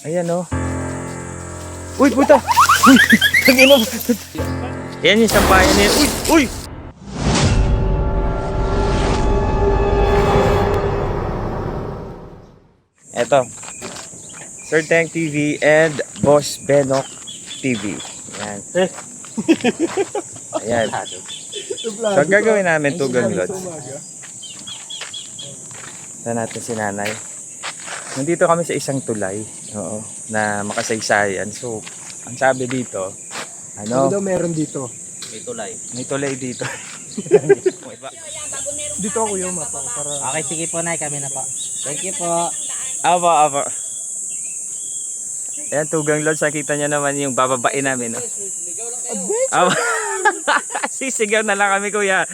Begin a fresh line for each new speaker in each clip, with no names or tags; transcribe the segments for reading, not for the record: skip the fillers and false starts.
Ayan o. Uy, puta! Uy! Tangina mo! Ayan yung sampayan niya. Uy! Uy! Eto. Sir Tank TV and Boss Benok TV. Ayan. Ayan. So, gagawin namin tugang lods. Ito natin si nanay. Nandito kami sa isang tulay. Oo. Na makasaysayan. So, ang sabi dito,
Ano daw meron dito?
May tulay.
may tulay dito.
Dito ako yung mapa para
Okay, sige po, Nay. Kami na po. Thank you po.
Aba. Ayan, tugang lods. Nakita nyo naman yung bababain namin. No? Aba. Sisigaw na lang kami, kuya.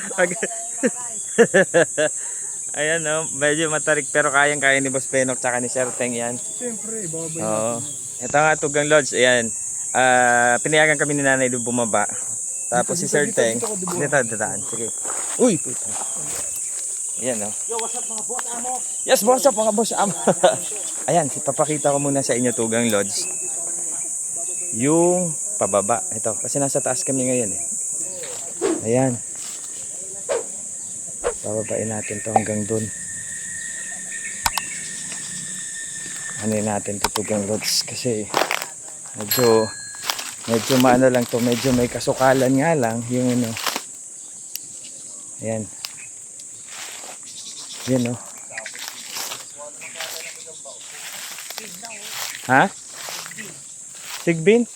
Ayan, no? Medyo matarik pero kayang-kaya ni Boss Benok tsaka ni Sir Teng yan.
siyempre babay
Oo. Ito nga, tugang lods. Ayan. Pinayagan kami ni nanay doon bumaba. Tapos si Sir Teng. Dito. Sige. Uy, puta. Ayan, no?
Yo, what's up mga boss amo?
Yes, what's up mga boss? Ayan, papakita ko muna sa inyo tugang lodge. Yung pababa. Ito, kasi nasa taas kami ngayon eh. Ayan. Pababain natin to hanggang dun. Anin natin to tugang lodge kasi medyo maano lang to. Medyo may kasukalan nga lang yung ano. Ayan. Yan o. Ha? Sigbin?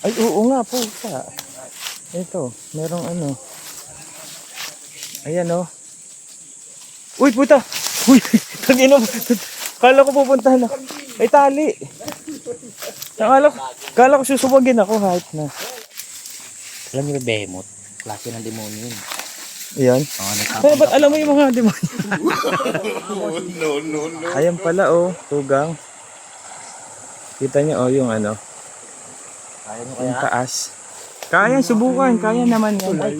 Ay, oo nga po. Ito, merong ano. Ayan o. Uy, puta! Uy, tangina mo. Kala ko pupuntahan ako. Ay, tali. Kala ko susubagin ako. Kahit na.
Alam niyo ba, Behemoth? Klase ng demonyo yun.
Ayan. Pero ba't alam mo yung mga demonyo? No. Ayan pala oh, tugang. Kita niyo oh yung ano.
Kaya nyo
Yung
kaya?
taas. Kaya subukan, kaya naman yan.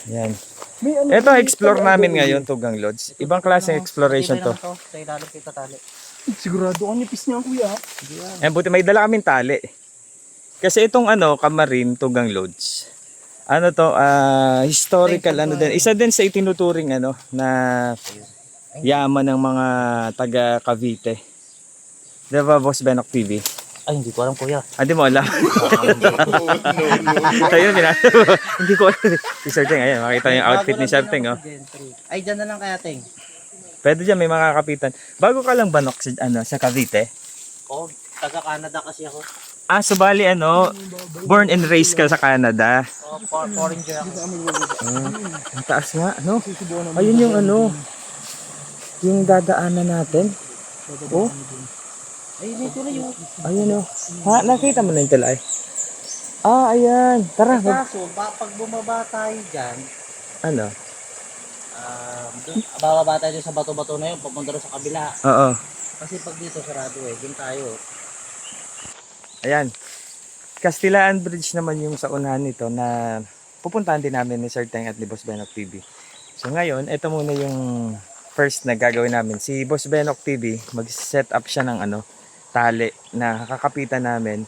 Ayan.
may ano
Ito explore namin ngayon tugang lodge. Ibang klaseng exploration to.
Sa ilalim kita tali.
sigurado ka nipis niya kuya.
Ayan, buti may dala kaming tali. Kasi itong ano, Kamarin, tugang lodge. Ano to, historical ano din. Isa din sa itinuturing ano na yaman ng mga taga Cavite. 'Di ba, Boss Benok TV?
Ay, hindi ko alam, kuya.
Hindi mo alam. Tayo hindi ko alam. Si Sir Teng, ayan, makita yung outfit ni Sir Teng, oh.
Ay, dyan na lang kaya, Teng.
Pwede dyan, may mga kapitan. Bago ka lang banok sa Cavite?
Oh, taga-Canada kasi ako.
Subali ano, born and raised ka sa Canada.
Oh, foreigner ako.
Ang taas nga, no? Ayun yung ano, yung dadaanan natin. Oh,
Ay, dito na yun.
ayun oh. Ha, nakita mo na yung tulay? Ayan. Tara.
Kaso, pag bumaba tayo dyan,
Ano?
bababa tayo sa bato-bato na yun, papunta rin sa kabila.
Oo.
Kasi pag dito sarado eh, dun tayo.
Ayan. Castellaan Bridge naman yung sa unahan nito na pupuntahan din namin ni Sir Teng at ni Boss Benok TV. So ngayon, ito muna yung first na gagawin namin. Si Boss Benok TV, mag-set up siya ng ano, tali na kakapitan namin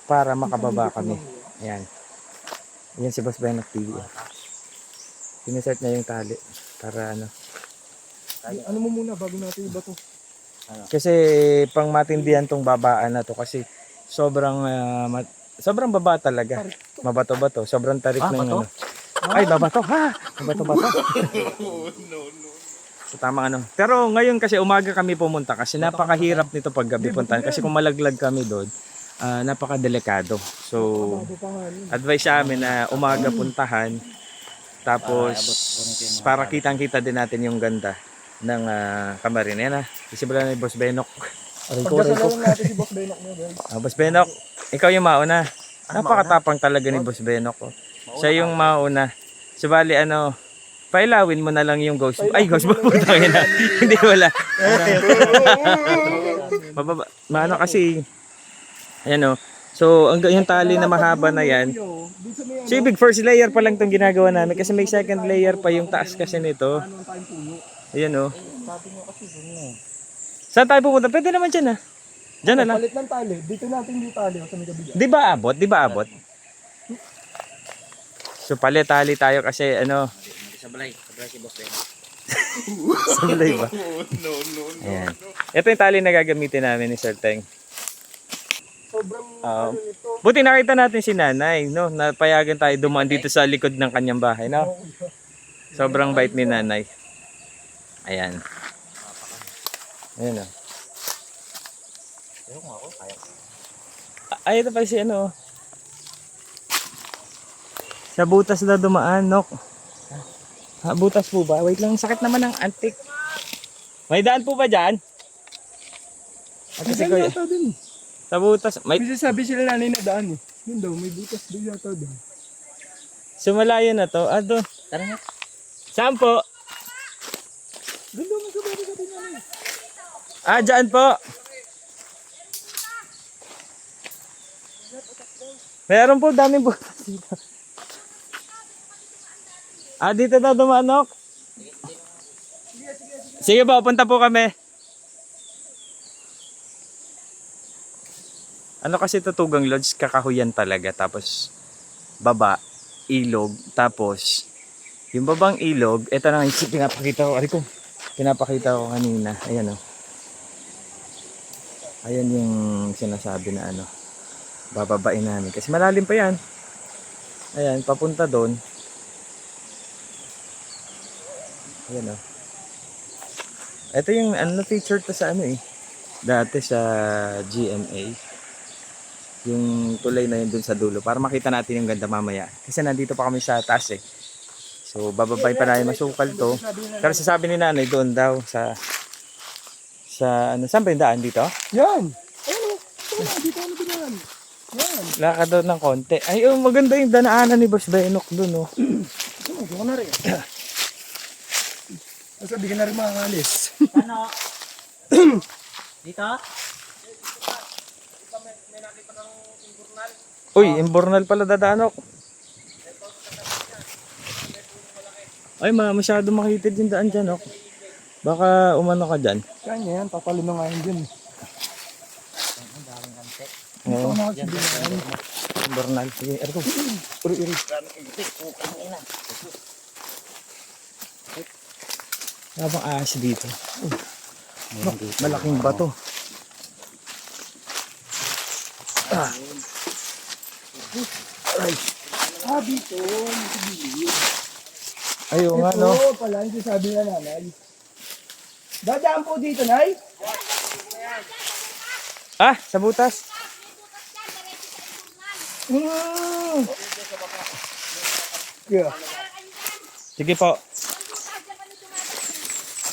para makababa kami. Ayan. Ayan si Boss Benok TV. Sineset niya yung tali para ano.
Ano mo muna bago natin iba to?
Kasi pang matindihan tong babaan na to kasi sobrang sobrang baba talaga. Mabato-bato, sobrang tarik ng
bato?
ano. Ay, babato ha. Mabato-bato. So tama ano. Pero ngayon kasi umaga kami pumunta kasi napakahirap nito pag gabi puntahan kasi kung malaglag kami doon, napakadelikado. So advice sa amin na umaga puntahan tapos para kitang-kita din natin yung ganda ng Kamarin. Yan visible na ni Boss Benok.
Pagkasalan natin si Boss Benok mo guys.
Boss Benok, ikaw yung mauna. Napakatapang talaga ni Boss Benok. Oh. Siya yung mauna. Subali ano, pailawin mo na lang yung ghost. Ay, ghost ba? Putangin na. Hindi wala. Maano kasi, ayan o. So, yung tali na mahaba na yan.
Dun sa may
So, ibig first layer pa lang itong ginagawa namin kasi may second layer pa yung taas kasi nito.
ano ang tayong puno.
Ayan o.
Sabi mo kasi dun eh.
Saan tayo pupunta? Pwede naman dyan ah. Dyan na lang.
Palit ng tali. Dito natin yung tali sa may kabila.
Di ba abot? Di ba abot? So, palit tali tayo kasi ano.
Sablay si Boss Ben.
Sablay ba? Ayan. Ito yung tali na gagamitin namin ni Sir Teng.
Sobrang
Oo.
ano nito.
Buti nakita natin si nanay, no? Napayagan tayo dumaan dito sa likod ng kanyang bahay, no? Sobrang bait ni nanay. Ayan. Ayan, oh.
Ayun nga ako, kaya.
Ay, ito pa si ano, oh. Sa butas na dumaan, Nok. Ha, butas po ba? Wait lang, sakit naman ng antik. May daan po ba dyan? Kasi
Kasi
kuya,
yata dun.
sa butas, may
Kasi sabi sila nanay na daan eh. Yun daw, may butas doon yata dun.
sumalayo na to. Ah, doon.
Tara nga.
Saan po?
Doon daw, magkabali ka din nanay.
Ah, dyan po. Meron po, daming butas dito. Ah, dito daw dumanok. Sige po, punta po kami. Ano kasi tutugang lodge, kakahuyan talaga. Tapos, baba, ilog. Tapos, yung babang ilog, ito na yung pinapakita ko. Ari ko, pinapakita ko kanina. Ayan o. Ayan yung sinasabi na ano. Bababain namin. Kasi malalim pa yan. Ayan, papunta doon. Ayan o. Ito yung ano, feature to sa ano eh. Dati sa GMA. Yung tulay na yun dun sa dulo. Para makita natin yung ganda mamaya. Kasi nandito pa kami sa taas eh. So bababay pa namin masukal to. Pero sasabi ni nanay doon daw sa ano, saan ba yung daan dito?
Yan! Ano? Dito ano din. Yan.
Lakad daw ng konti. Ay, oh, maganda yung danaanan ni Boss Benok doon oh.
Ano, ko na rin. Sabi ka na rin makakalis.
Ano? Dito?
Uy, imbornal pala dadaan ako. Ay, masyado makitid yung daan dyan oh. Baka umano ka dyan.
Kanya yan, papalo na nga yun dyan.
Ang daming ante.
Oo,
Ano kasi din yan?
imbornal. Sige, erko. Uri. Habang ahas dito. Malaking bato. Ah. Ay.
Dito, magsibilid.
Ayaw nga no.
Ito pala, yung sabi na nanay. Dadaan po dito, nay?
Ah, sa butas.
Yeah.
Sige po.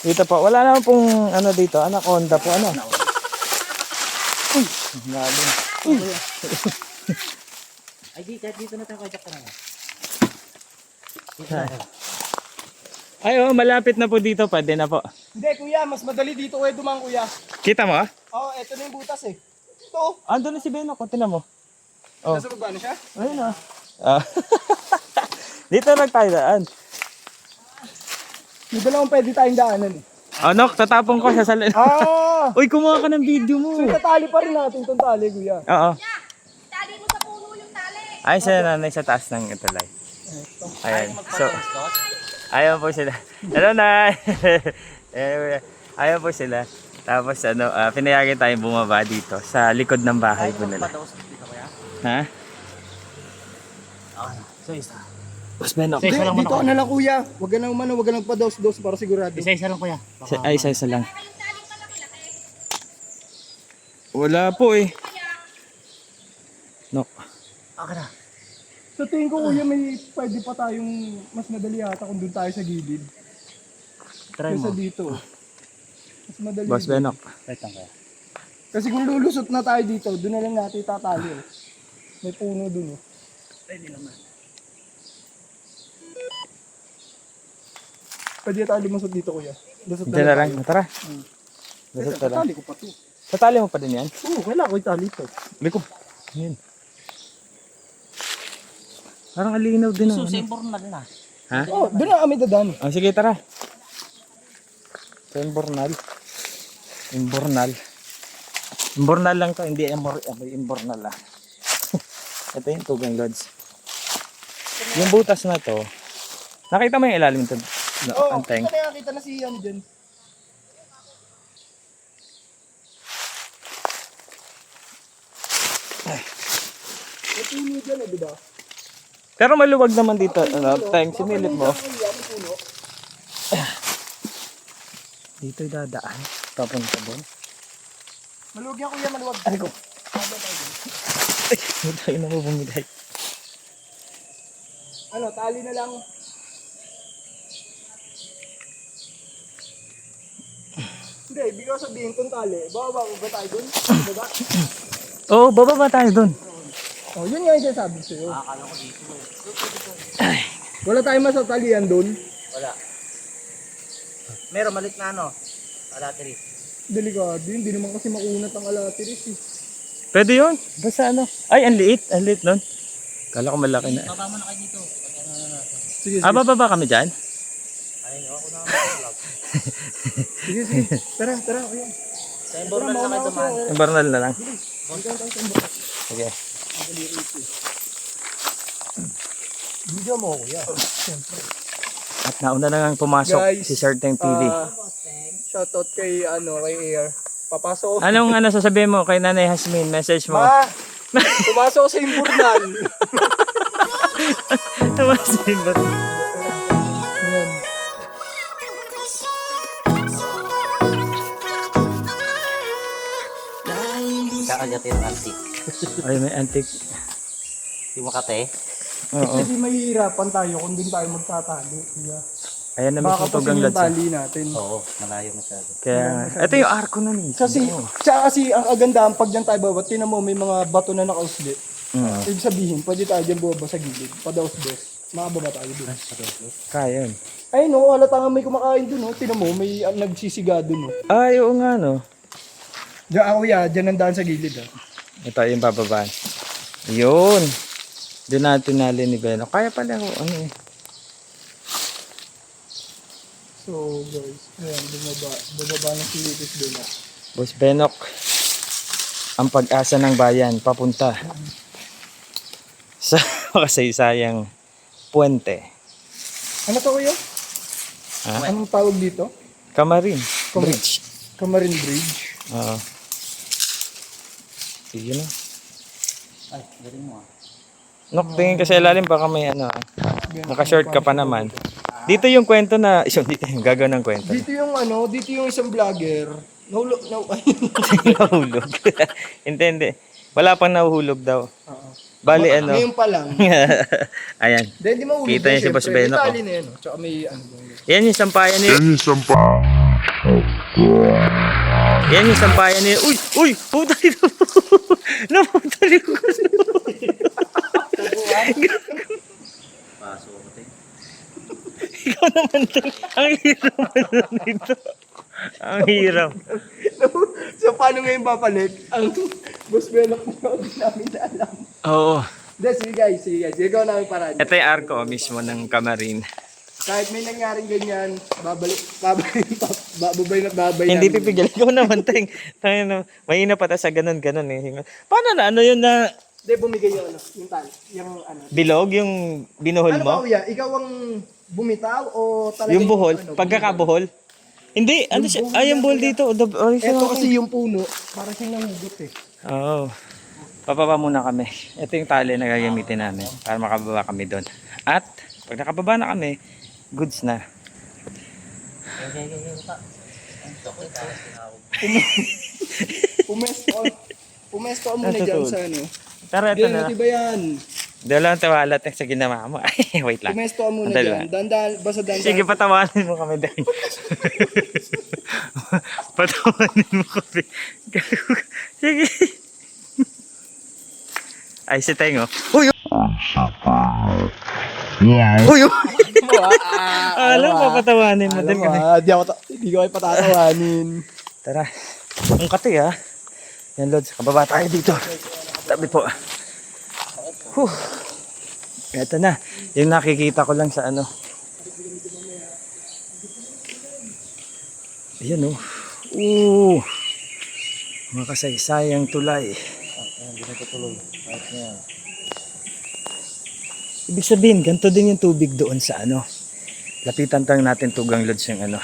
Dito po. Wala naman pong ano dito. Anaconda po. Ano? Uy. Galing.
Ay, dito na tayo kajak ka na.
Ay, oh, malapit na po dito. Pwede na po.
Hindi, kuya, mas madali dito kayo dumang, kuya.
Kita mo ah?
Oo, eto na yung butas eh. Ito.
Ando na si Beno. Kunti na mo. Oh.
Nasa baba na siya?
Ayun ah. Ah. Dito lang tayo daan.
May dalawang pwede tayong daanan eh.
Ano? Tatapong ko sa salin.
Ah!
Uy, kumuha ka ng video mo.
So, itatali pa rin natin itong tali, kuya.
Oo.
Tali mo sa puno yung tali.
Ay, sa nanay sa taas ng itulay. Ayan. So, ayaw po sila. Hello, Nay! Ayaw po sila. Tapos, ano, pinayagan tayong bumaba dito sa likod ng bahay po nila. Ha?
So, isa.
Boss Benok.
Isa lang
Dito
muna
ka na lang, kuya. Huwag ka nang umano, huwag ka nang pa-dose-dose para sigurado.
Isa lang kuya.
Ay, isa lang.
Yung taling malaki-laki.
Wala po eh. No.
Okay na.
Sa tingin ko, kuya, may pwede pa tayong mas madali yata kung doon tayo sa gilid.
Try
Kaysa
mo.
dito. Mas madali.
Boss Benok.
Wait lang kuya.
Kasi kung lulusot na tayo dito, doon na lang natin itatali. Eh. May puno doon. Eh.
Pwede naman.
Pwede tayo lumusot dito, kuya. Lusot
Diyan na lang. Tara. Lusot na lang.
Tali ko pa to.
Sa tali mo pa din yan?
Oo, kailangan ko itali to.
Liko. Yun. Parang alinaw din
So,
ang
sa
ano.
Imbornal na.
Ha?
Oh, doon na kami dadaan.
Oh, sige, tara. Sa Imbornal. Imbornal. Imbornal lang to, hindi Imbornal lang. Ito yung Tugang Lodge. Yung butas na to, nakita mo yung ilalim to?
Oh,
Anteng.
nakita na si Ian dyan. May puno dyan di ba?
Pero maluwag naman dito. Ano, Teng, sinilip mo. Dito dadaan. Papunta doon.
Maluwag yan kuya, maluwag.
Ay ko. Ay, hindi tayo na bumigay.
Ano, tali na lang. Hindi, ibig ko sabihin kung tali. Baba ba tayo dun? Baba?
Oo, bababa tayo doon.
Oh, yun nga yung sinasabi sa'yo.
Akala ko dito
Wala tayong masatalian dun.
Wala. Meron malit na ano? Alatri.
Delikado, hindi naman kasi makunat ang alatiris eh.
Pwede yun. Basta ano. Ay, ang liit. Ang liit nun. Kala ko malaki na.
Baba mo na kayo dito. Pag ano na natin.
Sige,
Ah, bababa kami dyan?
Ay, ako na mag-vlog.
sige, sige. Tara, ayun.
Sa Imbornal na kayo dumaan.
Imbornal na lang. Sige.
Video mo kuya.
At nauna na nga pumasok
Guys,
si Sir Teng TV.
Shoutout kay Air. Papasok.
Anong sasabihin mo kay Nanay Hasmin? Message mo.
Ma! Pumasok sa Imbornal.
Hasmin ba?
Yan.
Kakagatin ng antik.
Ay, may antique.
Di mo kate.
Oo.
Hindi mahihirapan tayo kung din tayo magtatali. Kuya.
Ayan na may
Baka
tutugang
kasi yung
lads.
tali natin.
Oo, malayo masyado.
Kaya, ito yung arko na ni.
Kasi ang kagandahan pag dyan tayo baba, tinan mo may mga bato na nakausli. Ibig sabihin, pwede tayo dyan bubaba sa gilid. Padaos-dos. Makababa tayo dun.
Kaya yun.
Ay no, halata nga may kumakain dun. Oh. Tinan mo, may nagsisiga dun. Oh.
Ay, oo nga no.
Diyan ako dyan ang daan sa gilid. Oh.
Ito yung bababaan. Yun. Doon natin nalin ni Beno. Kaya pala ako, ano eh.
So guys, ayan, bumaba na si Litis dun. Oh.
Boss Benok, ang pag-asa ng bayan, papunta sa makasaysayang puwente.
Ano to kuya?
Ha?
Anong tawag dito?
Kamarin. Bridge.
Kamarin Bridge.
Oo. Sige na.
Ay, galing mo ah.
Nok, tingin kasi ilalim baka may ano. Naka-short ka pa naman. Dito yung kwento na, dito yung gagawin ng kwento.
Dito yung isang vlogger.
Nahulog. Hindi. Wala pang nahuhulog daw. Bali ano.
Ngayon pa lang.
Ayan.
Hindi mahulog.
Kita niyo si Boss Benok,
May tali na yan. Oh. Tsaka may ano.
Yan yung sampayan ni... Yan yung sampayan ni... Uy! Puta ito! Naputali ko kasi.
Paso ko tayo.
Ikaw naman din. Ang hirap naman dito. Ang hirap.
So paano ngayon babalik? Ang Boss Benok na hindi namin alam.
Oo.
Hindi, sige guys. Ikaw namin paraan.
Ito yung arko mismo ng Kamarin.
Kahit may nangyaring ganyan, babay
Hindi
namin.
pipigil. Ikaw naman, Teng. Mahina pa tayo sa ganun eh. Paano na? Ano yun na
Hindi, bumigay yung yung tali. Yung ano.
bilog? Yung binuhol
Ano ba
mo?
kuya? Ikaw ang bumitaw o talaga
Yung buhol?
ano,
Pagkakabuhol? Hindi. Ano siya? Ay, yung buhol dito.
Ito kasi yung puno, para siyang nahugot eh.
Oo. Papaba muna kami. Ito yung tali na gagamitin namin para makababa kami doon. At pag nakababa na kami, goods na.
Pumesto ka muna dyan sa ano.
Tara, ito
Yan,
na.
di ba yan?
Dalawang tawalat sa ginawa mo. Ay, wait lang.
Pumesto ka muna
Ang dalawa.
dyan. Dandan, basta dandan.
Sige, patawanin mo kami din. Patawanin mo kami. Sige. Ay, si Tengo. Uy! Uy! Alam mo, papatawanin mo din kami.
Hindi ko kayo patatawanin.
Tara. Ang kati ha. Yan, Lods. Kababa tayo dito. Tabi po. Ito na. Yung nakikita ko lang sa ano. Ayan oh. Oo. Mga kasaysayang tulay.
Hindi na tutuloy. Kahit na yan.
Ibig sabihin, ganito din yung tubig doon sa ano. Lapitan lang natin Tugang Lodge yung ano.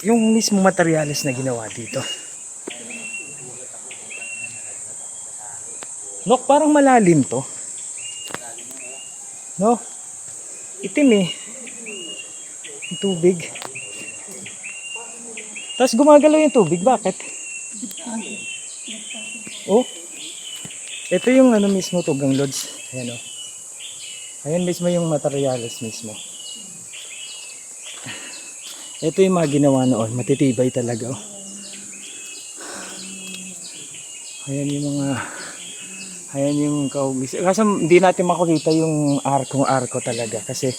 Yung mismo materyales na ginawa dito. Nok, parang malalim to. No? Itim eh. Yung tubig. Tapos gumagalaw yung tubig. Bakit? Oh. Ito yung ano mismo Tugang Lodge. Ayan oh. Ayan mismo yung materials mismo. Ito yung mga ginawa noon. Matitibay talaga oh. Ayan yung mga... Ayan yung kaugis. Kasi hindi natin makikita yung arko talaga. Kasi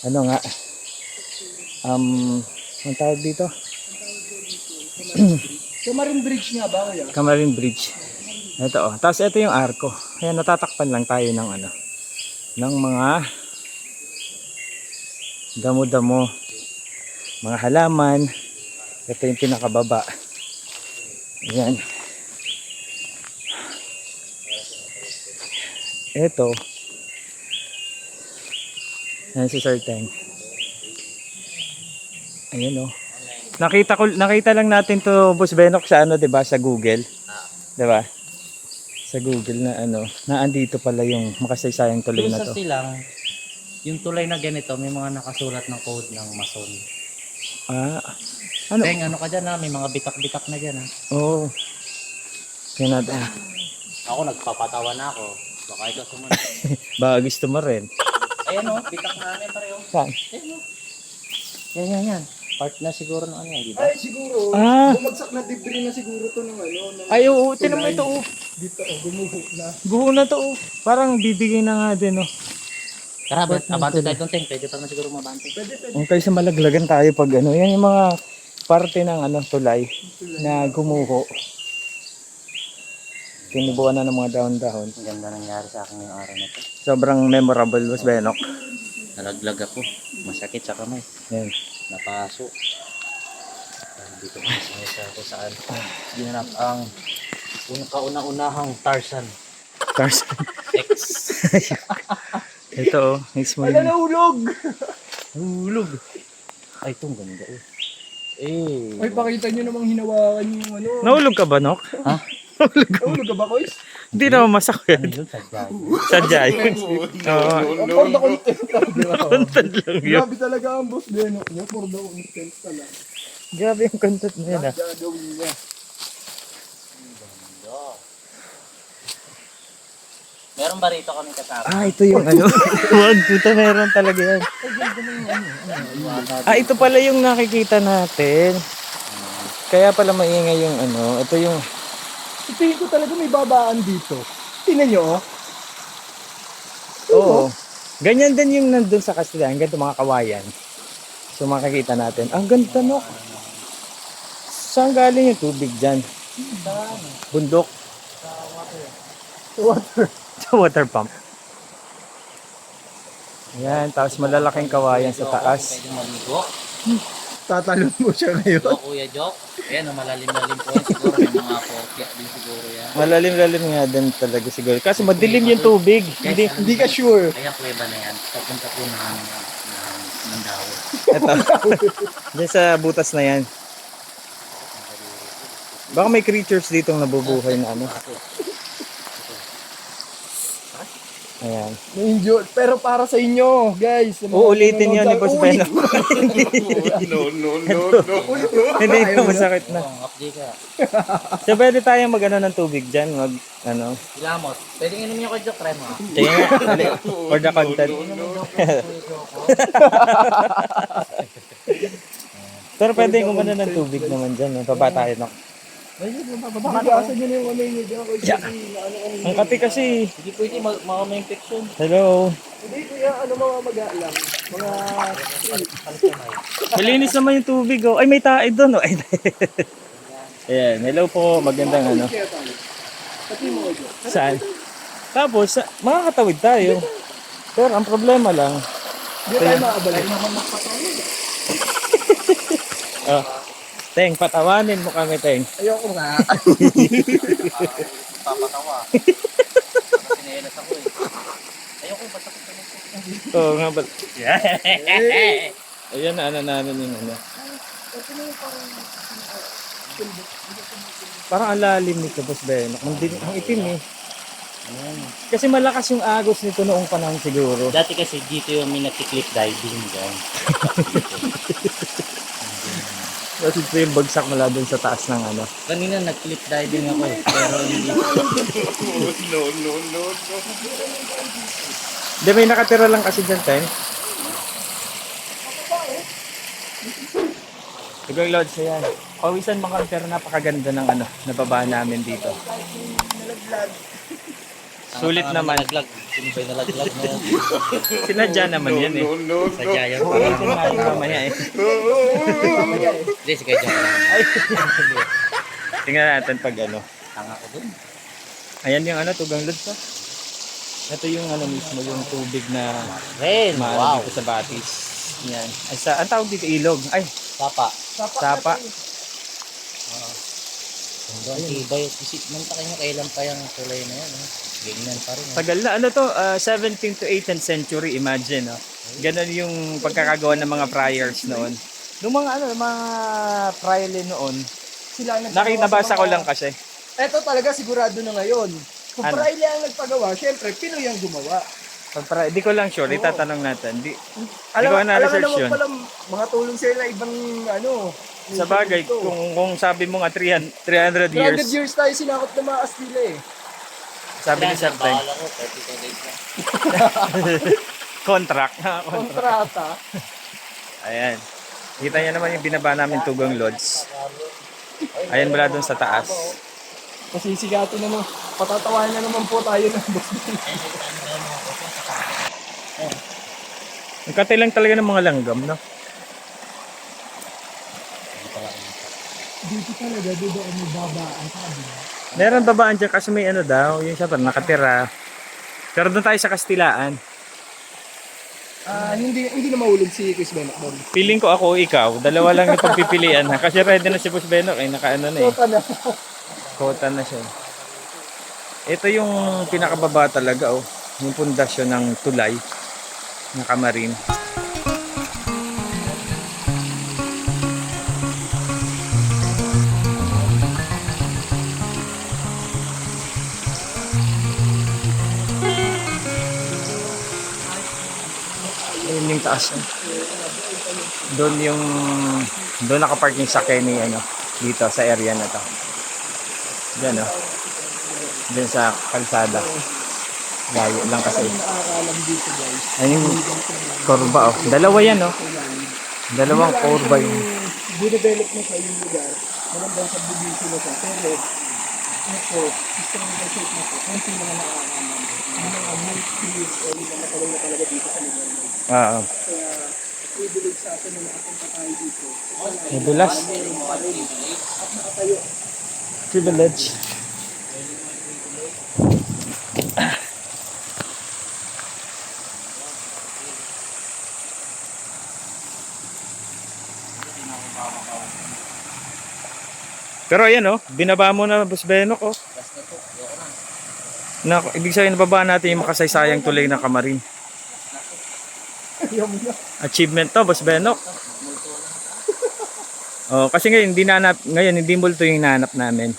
ano nga... ang tawag dito?
Marine Bridge nga ba kuya?
Camarine Bridge. Ito oh. Tapos ito yung arko. Ayan, natatakpan lang tayo ng ano. Ng mga damo-damo. Mga halaman. Ito yung pinakababa. Ayan. Ito. Ayan si Sir Teng. Ayan oh. Nakita lang natin to Boss Benok sa ano, 'di ba, sa Google. 'Di ba? Sa Google na ano, naandito pala yung makasaysayang tulay
Doon
na
sa
to.
silang, yung tulay na ganito, may mga nakasulat ng code ng mason.
Ah. Ano?
Teng, ano ka dyan ha? May mga bitak-bitak na dyan ha.
Oo. Kaya natin.
Ako nagpapatawa na ako. Baka ikaw sumunod.
Baka gusto mo rin.
Ayan o, bitak namin pareho.
Saan?
Ayan o. Yan. Part na siguro ng ano yan, di ba?
Ay, siguro.
Ah.
Bumagsak na debris na siguro to ng ano. Ng
Ay, oo. Tinan mo ito, oh.
dito, gumuho na.
Buo na to, oh. Parang bibigay na nga din, oh.
Tara, abante tayo doon, Teng. Pwede pa naman siguro mabante.
Kung kayo sa malaglagan tayo pag ano. Yan yung mga parte ng ano, tulay na gumuho. Tinubuan na ng mga dahon-dahon.
Ang ganda nangyari sa akin yung araw na to.
Sobrang memorable, Boss Benok.
Nalaglag ako. Masakit sa kamay.
Yan.
Napaso. Dito ko sa kung saan ginanap ang kauna-unahang Tarzan
Tarzan.
X.
Ito, oh. Mismo
Wala
yun.
na hulog!
Hulog. Ay, itong ganda eh. Eh.
Ay, pakita nyo namang hinawakan yung ano.
Nahulog ka ba, Nok?
Ha?
Nahulog ka ba, Kois?
Hindi naman masakit.
Ano yun? Sadyay.
Sadya yun. Oo.
For the content.
Content lang yun.
Grabe talaga ang boss Benok niya. For the content talaga.
Grabe yung content na yun, ah.
Gagawin niya.
Meron ba rito kami kasama?
Ah, ito yung ano. Wag, puta, meron talaga yan. Ah, ito pala yung nakikita natin. Kaya pala maingay yung ano. Ito yung...
Tingin ko talaga may babaan dito. Tingnan nyo, oh.
Oo. Ganyan din yung nandun sa Castellan. Ganito mga kawayan. So makikita natin. Ang ganda, no? Saan galing yung tubig dyan? Bundok.
Water.
Sa water pump. Ayan. Tapos malalaking kawayan sa taas.
Pwede maligo.
Tatalon mo siya ngayon.
O Kuya Jok. Ayan, malalim-lalim po yan. Siguro may mga 40 din siguro yan.
Malalim-lalim nga din talaga siguro. Kasi madilim yung tubig. Hindi.
Hindi ka sure.
Kaya kuweba na yan. Papunta po ng dawo.
Ito. Diyan sa butas na yan. Baka may creatures ditong nabubuhay na ano. Ayan.
Na-enjoy. Pero para sa inyo, guys.
Uulitin yun ni Boss Benok.
No.
Hindi na masakit na.
Oo, update ka.
So pwede tayong mag-ano ng tubig dyan. Mag ano.
Ilamot. Pwede inumin yung kay Jok, try mo.
Sige nga. For the content. Pero pwede kumano ng tubig naman dyan. Paba tayo, no?
Bakasan nyo na yung ano nyo dyan.
Ang kati kasi.
Hindi pwede ma-infection.
Hello.
Hindi kuya, ano mga mag-aalang. Mga...
Malinis naman yung tubig, oh. Ay, may tae doon, oh. Ay, ayan. Hello po. Magandang ano.
Pati mo ko dyan.
Saan? Tapos, makakatawid tayo. Pero ang problema lang,
Hindi tayo makabalik.
oh, Teng, patawanin mo kami, Teng.
Ayoko nga.
Papatawa. Sinelas ako eh. Ayoko, pasakit ka nito.
Oo nga ba? Ayan na, ano namin yung ano. Parang ang lalim nito, Boss Ben. Ang itim eh. Kasi malakas yung agos nito noong panahon siguro.
Dati kasi dito yung may nagki-cliff diving dyan.
Kasi ito yung bagsak mula dun sa taas ng ano.
Kanina nag-cliff diving ako eh. Pero hindi.
Hindi, may nakatira lang kasi dyan, Teng. Tugang Lodge na yan. Pawisan mga pero napakaganda ng ano, nababa namin dito. Sulit naman.
Nalaglag. Sino ba yung nalaglag na yan?
Sinadya naman yan eh.
Sadya yan.
Parang kumain mamaya eh.
Hindi, sige dyan.
Ay, tingnan natin pag ano.
Tanga ko dun.
Ayan yung ano, Tugang Lodge. Oh. Ito yung ano mismo, yung tubig na
Rain,
maano
wow.
dito sa Batis. Yan. Ay, ang tawag dito, ilog. Ay,
Sapa.
sapa.
Ang tibay. Mantakin nyo kailan pa yung tulay na yan. Ganyan pa rin.
Tagal na. Ano to? 17th to 18th century, imagine. Oh. Ganon yung pagkakagawa ng mga friars noon. Yung mga ano, mga friar noon,
Sila ang nagpagawa
nakita
sa
ko
mga-
lang kasi.
Eto talaga sigurado na ngayon. Kung
Ano?
Praile ang nagpagawa, syempre, Pinoy ang gumawa.
Di ko lang sure, itatanong natin.
Alam,
ko
alam
na-research
naman
yun.
pala, mga tulong sila ibang ano.
Sa bagay,
dito.
kung sabi mo nga 300
300
years,
years tayo sinakot ng mga Kastila eh.
sabi ni Sir Teng,
Bahala ko, 32 days na.
contract.
Kontrata.
Ayan. Kita niyo naman yung binaba namin Tugang Lodge. Ayan mula dun sa taas.
Kasi sigato naman. Patatawanan na naman po tayo ng boss.
Ang katay lang talaga ng mga langgam, no?
Dito talaga, dito ang babaan sa kabila.
Meron babaan dyan kasi may ano daw, yung siya nakatira. Pero doon tayo sa Kastilaan.
Hindi na mahulog si Chris Benok doon.
Feeling ko ako o ikaw, dalawa lang yung pagpipilian ha. Kasi ready na si Boss Benok ay nakaano na eh.
Tota na.
Kota na siya. Ito yung pinakababa talaga oh. Yung pundasyon ng tulay ng Kamarin. Ayun yung taas. Doon nakapark yung sakay ni ano dito sa area na to. Diyan oh. Diyan sa kalsada. Layo lang kasi.
Nakakalam dito guys.
Ayun yung kurba oh. Dalawa yan oh. Dalawang kurba yung.
Dinevelop na sa yung lugar. Magandang subdivision na siya. Pero ito, historical shape na ito. Konti mga nakakalam. Yung mga multi-years o yung mga matagal na talaga dito sa lugar.
Oo.
Kaya privilege sa atin na nakapunta tayo dito.
Madulas.
Meron pa rin. At nakatayo.
Privilege. Pero ayan oh, binaba mo na Boss Benok oh. Ibig sabihin nababa natin yung makasaysayang tulay ng Kamarin.
Ayaw mo na.
Achievement to, Boss Benok. Oh, kasi ngayon hindi multo yung hinahanap namin.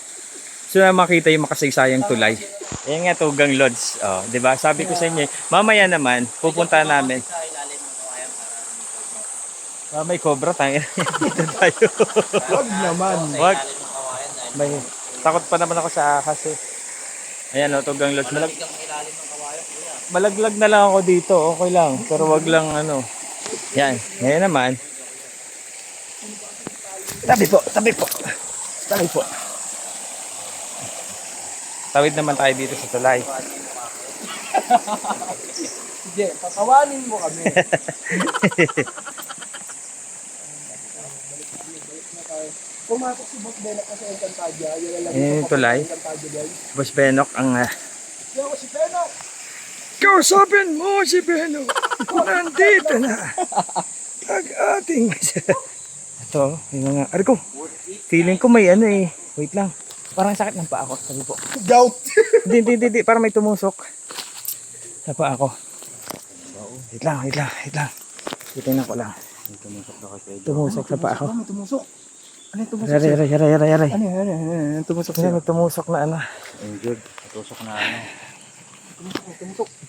So na makita yung makasaysayang tulay. Ayan nga Tugang Lodge. Oh, 'di ba? Sabi ko sa inyo, mamaya naman pupunta namin.
Sa ilalim ng kawayan para
May cobra tayo. Dito tayo.
Wag naman.
Wag.
ilalim ng kawayan dahil
May takot pa naman ako sa ahas eh. Ayan oh, Tugang Lodge.
malamig ang ilalim ng kawayan kuya.
Malaglag na lang ako dito, okay lang. Pero wag lang ano. Yan, ngayon naman. Tabi po, tabi po. Tabi po. Tawid naman tayo dito sa tulay.
Sige, patawanin mo kami. Pumasok si Boss Benok kasi Encantadia. Yun lang
Ayan yung tulay.
Encantadia guys.
Boss Benok ang
Yo, si Peno!
Kausapin mo si Beno. Nandito na. Ang ating... Ito, yung mga... Ari ko, feeling ko may ano eh. Wait lang. Parang sakit ng paa ko. Sabi po.
Gout!
Hindi. Parang may tumusok. Sa paa ko. Wait lang. Titingnan ko lang. Tumusok sa paa ko.
May tumusok. Ano yung tumusok?
Yari.
Ano? Tumusok
Kasi may tumusok na ano.
Injured. Natusok na ano.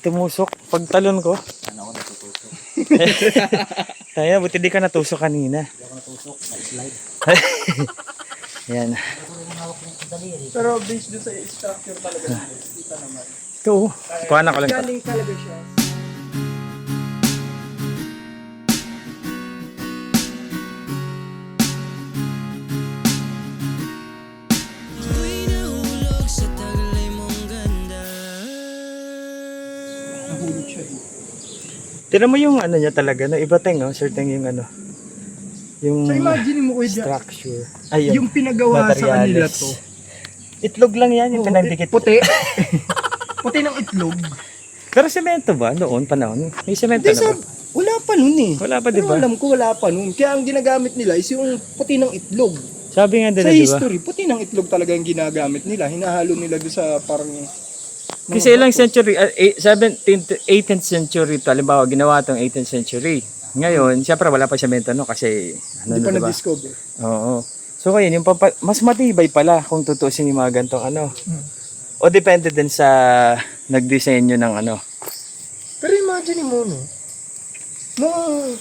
Tumusok. Pagtalon ko.
Ano ako natutusok.
Kaya, buti di ka natusok kanina.
Hindi ako natusok. Na-slide.
Yan.
Pero based dun sa structure talaga nila, kita naman.
Ito, kuhanan ko lang ito.
Galing talaga siya. Nahulog siya dito.
Tira mo yung ano niya talaga, no? Iba teng, oh. Certain yung ano. Yung
So imagine mo kuya,
structure. Ayun.
yung pinagawa sa kanila
Materials.
to.
Itlog lang yan, yung pinagdikit.
Puti. Puti ng itlog.
Pero semento ba noon, panahon? May semento
Hindi
na
sa,
ba?
wala pa nun eh.
Wala pa, di
Pero
ba?
alam ko wala pa nun. Kaya ang ginagamit nila is yung puti ng itlog.
Sabi nga
Sa
din, di ba?
history, puti ng itlog talaga yung ginagamit nila. Hinahalo nila doon sa parang...
Kasi ilang century, 17th to 18th century to, halimbawa, ginawa itong 18th century. Ngayon, siyempre wala pa semento, no? Kasi, ano
Hindi pa
na, di ba?
na-discover.
Oo. So, ngayon, yung mas matibay pala kung tutusin yung mga gantong ano. O depende din sa nagdisenyo ng ano.
Pero imagine mo, no? Nung,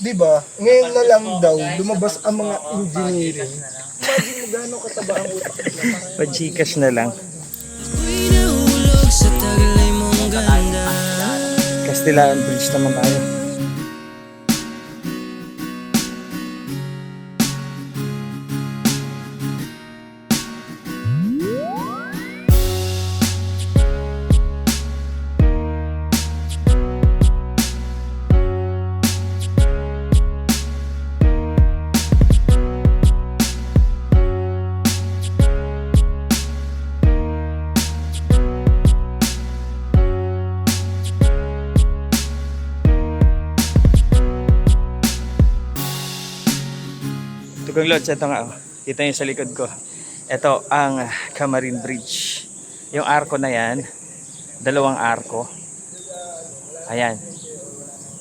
di ba, ngayon na lang daw, lumabas ang mga engineering. Imagine mo gano'ng kataba ang utak nila.
Pajikas na lang. Castellan Bridge naman tayo. Tugang Lods, ito nga. Oh. Kita yung sa likod ko. Ito ang Camarine Bridge. Yung arko na yan, dalawang arko. Ayan.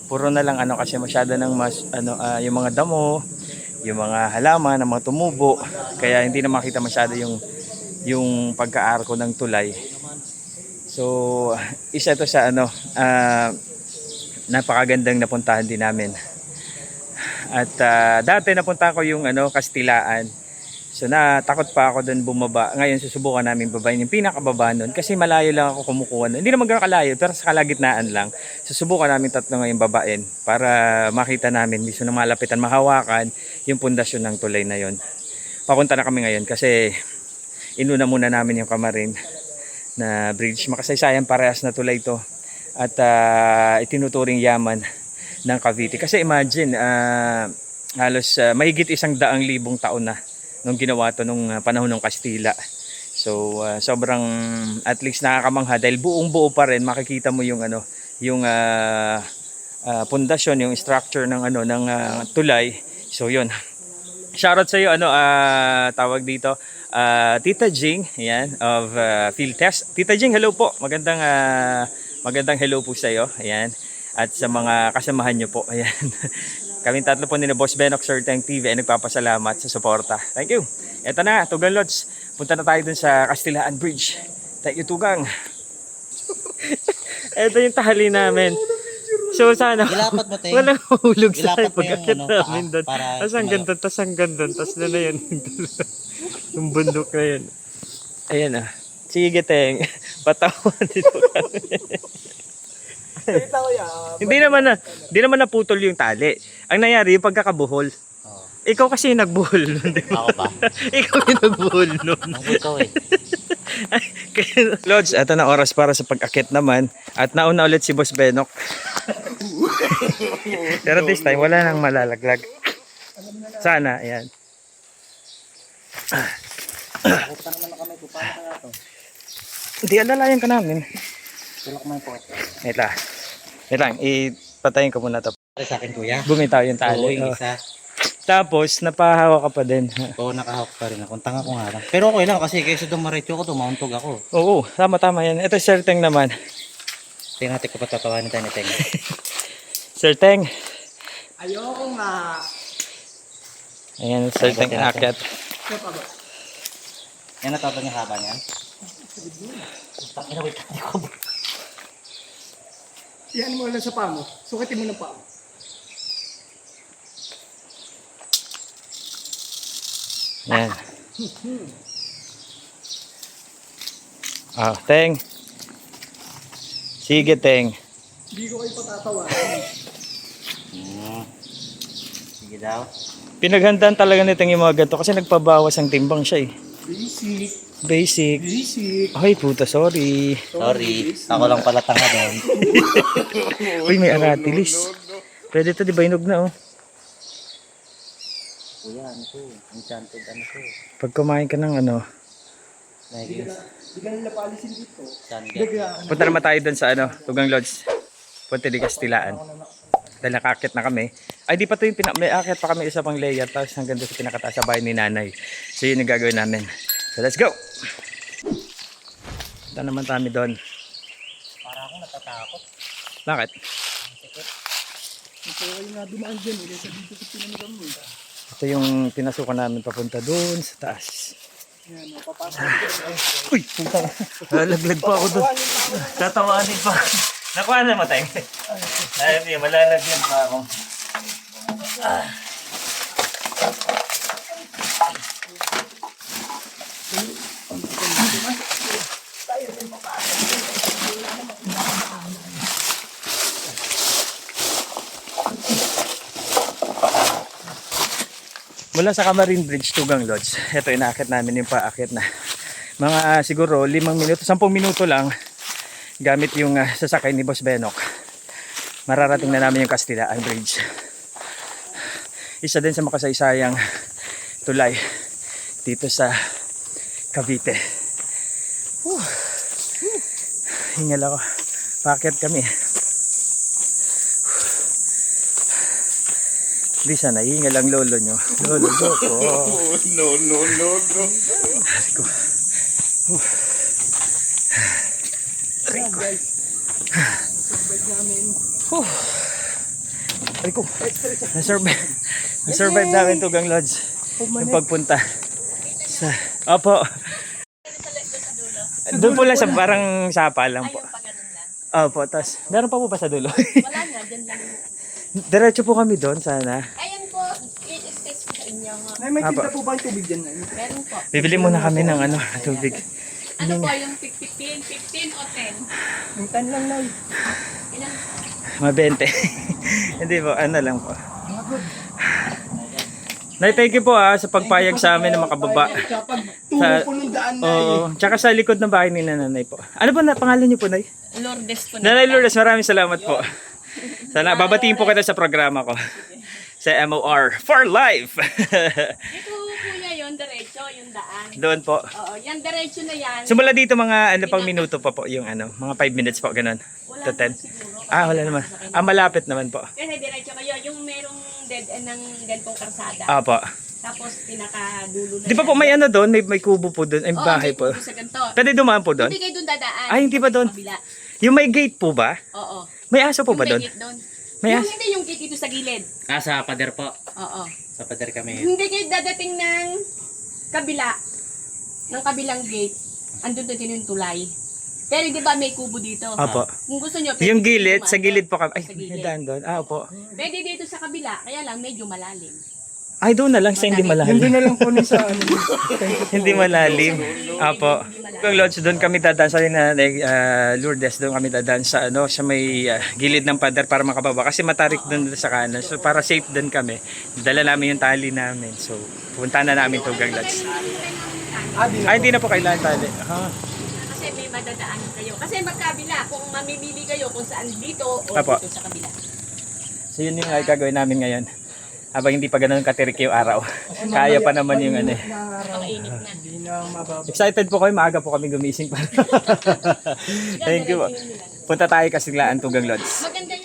Puro na lang ano kasi masyado ng yung mga damo, yung mga halaman, ng mga tumubo. Kaya hindi na makita masyado yung pagka-arko ng tulay. So, isa to sa napakagandang napuntahan din namin. At dati napunta ko yung Kastilaan. So natakot pa ako doon bumaba. Ngayon susubukan namin babayin yung pinakababa nun kasi malayo lang ako kumukuha nun. Hindi naman gano'ng kalayo pero sa kalagitnaan lang. Susubukan namin tatlo ngayon babain para makita namin mismo na malapitan, mahawakan yung pundasyon ng tulay na yon. Papunta na kami ngayon kasi inuna muna namin yung Camarine na bridge. Makasaysayan, parehas na tulay to. At itinuturing yaman ng Cavite. Kasi imagine, halos mahigit 100,000 taon na nung ginawa to nung panahon ng Kastila. So sobrang at least nakakamangha dahil buong buo pa rin makikita mo yung pundasyon, yung structure ng ng tulay. So yun. Shoutout sa iyo tawag dito Tita Jing, ayan, of Field Test. Tita Jing, hello po. Magandang hello po sa iyo. Ayan. At sa mga kasamahan nyo po. Ayan. Kaming tatlo po ni Boss Benox Sir Teng TV ay nagpapasalamat sa suporta. Thank you. Eto na, Tugang Lods. Punta na tayo dun sa Castellaan Bridge. Thank you, Tugang. Eto yung tahali namin. So sana
Ilapat mo, Teng.
walang hulog sa
Ilapat mo yung
pag-akit namin doon.
para
Tapos hanggang doon, tapos hanggang doon. Tapos na yun. Yung bundok na yun. Ayan ah. Sige, Teng. Patawan dito kami. Hindi naman naputol yung tali. Ang nangyari yung pagkakabuhol.
Oo.
Ikaw kasi yung nagbuhol nun, di ba?
Ako pa.
Ikaw yung nagbuhol nun.
Ang ikaw eh.
Lods, ito na oras para sa pag-akit naman. At nauna ulit si Boss Benok. Pero this time, wala nang malalaglag. Sana, ayan.
Ako pa naman na kami. Paano kaya to?
Hindi, alalayan ka namin.
Tulak mo yung pote.
Wait lang. Wait lang, ipatayin ko muna ito.
Para sa akin, kuya.
Bumitaw yung
Oo,
tali.
yung
Oh.
isa.
Tapos, napahawa ka pa din.
Oo, nakahawak pa rin ako. Tanga ko nga lang. Pero okay lang kasi kaysa dumaretso ko, tumauntog ako.
Oo, tama yan. Ito, Sir Teng naman.
Tingnan natin kung patatawanin tayo ni Teng.
Sir Teng.
Ayoko nga.
Ayan, Sir Teng aakyat.
Kaya pa ba?
Yan natawag niya haba niyan. Tangina, wait. Hindi ko.
Yan mo lang sa paa mo. Sukatin mo ng paa mo.
Ayan. Ah, Teng. Sige, Teng.
Hindi ko kayo patatawa.
Sige daw.
Pinaghandaan talaga ni Teng yung mga ganito kasi nagpabawas ang timbang siya eh.
Basic.
Basic.
Basic.
Ay, puta, sorry.
Sorry. Ako lang pala tanga doon.
Uy, may aratilis. Pwede to, di ba hinog na oh.
Kuya, ano to? Enchanted ano to?
Pag kumain ka ng ano,
Naging
Hindi ka nila palisin dito.
sunget.
Daga.
punta naman tayo dun sa ano, Tugang Lodge. Punta di Castilaan. Dahil nakakit na kami. Ay, di pa to yung may akit pa kami isa pang layer. Tapos hanggang doon sa pinakataas sa bahay ni nanay. So yun yung gagawin namin. So let's go! Punta naman kami doon.
Para akong natatakot.
Bakit?
Ito kayo nga dumaan dyan eh. Kaysa dito sa pinanigan mo.
Ito yung pinasukan namin papunta doon sa taas.
Yan, papasok.
Uy! Puta! Laglag pa ako doon. Tatawanin pa. Nakuha na mo tayo. Ay, hindi. Malalagyan pa ako. Mula sa Camarin Bridge, Tugang Lodge. Ito, inaakit namin yung paakit na. Mga siguro 5 minuto, 10 minuto lang. Gamit yung sasakay ni Boss Benok. Mararating na namin yung Castilaan Bridge. Isa din sa makasaysayang tulay dito sa Cavite. Hingal ako. Paakyat kami. Di sana, hingal ang lolo nyo. Lolo, joke.
No.
Rico.
Yan guys. Survive namin.
Rico. Na-survive namin Tugang Lodge. Yung pagpunta sa... Opo. Doon po lang sa parang sapa lang po.
Ayun pa ganun lang.
Opo, tas meron pa po ba sa dulo?
Wala na, dyan lang.
Diretso po kami doon sana.
Ayan po, i-stage ko sa inyo.
Nay, may
Apa.
tinda po ba yung tubig dyan? Nay?
Meron po.
Bibili muna kami ng ano, tubig.
Ano po yung 15 o 10?
Yung tan lang, Nay.
Ilan?
Mga 20. Hindi po, ano lang po.
Mga good.
Nay, thank you po sa pagpayag sa amin na makababa.
Tsaka pag tulo po ng daan, Nay.
Oo, tsaka sa likod ng bahay ni nanay po. Ano po na pangalan niyo po, Nay?
Lourdes po na.
Nanay Lourdes, maraming salamat po. Sana babatiin po kita sa programa ko. Sa MOR for life.
Ito kuya yun, diretso, yung daan.
Doon po.
Oo, yan diretso na yan.
Simula dito mga ano pang minuto pa po yung ano, mga 5 minutes po ganun.
Wala
To 10.
naman siguro.
Ah, wala naman. Ah, malapit naman po.
Kasi diretso kayo, yung merong dead end ng gantong karsada.
Apo.
Tapos pinakadulo na
Di ba po may ano doon, may kubo po doon, ay
Oo,
bahay
may
po.
kubo sa ganito.
Pwede dumaan po doon?
Hindi kayo doon dadaan.
Ay, hindi ba doon?
Kabila.
Yung may gate po ba?
Oo.
May aso po ba
Yung
doon?
may gate doon.
May
Yung
aso?
hindi yung gate dito sa gilid.
Sa pader po.
Oo.
Sa pader kami.
Hindi kayo dadating ng kabila. Ng kabilang gate. Andun din yung tulay. Pero di ba may kubo dito?
Apo.
Kung gusto nyo,
Yung
pwede
gilid,
dumaan
sa gilid
doon.
po kami. Ay,
Sa
may
gilid.
daan doon. Ah, opo.
Pwede dito sa kabila, kaya lang medyo malalim.
Ay, doon na lang sa hindi
Yung
malalim.
doon na lang po ni sa ano.
Hindi malalim. Apo. Kung Lodge, doon kami dadaan sa Lourdes, doon kami dadaan sa ano, sa may gilid ng pader para makababa kasi matarik doon sa kanan. So para safe doon kami, dala namin yung tali namin. So punta na namin Tugang Lodge. Ay, hindi na po kailangan tali.
Kasi may madadaanan kayo. Kasi magkabila, kung mamimili kayo kung saan dito o
Apo.
dito sa kabila.
So yun yung gagawin namin ngayon. Habang hindi pa ganun katirik yung araw. Kaya pa naman yung ano.
Napakainit na.
Hindi na mababa.
Excited po kayo, maaga po kami gumising pa. Thank you po. Punta tayo Kasiglaan, Tugang Lodge.
Maganda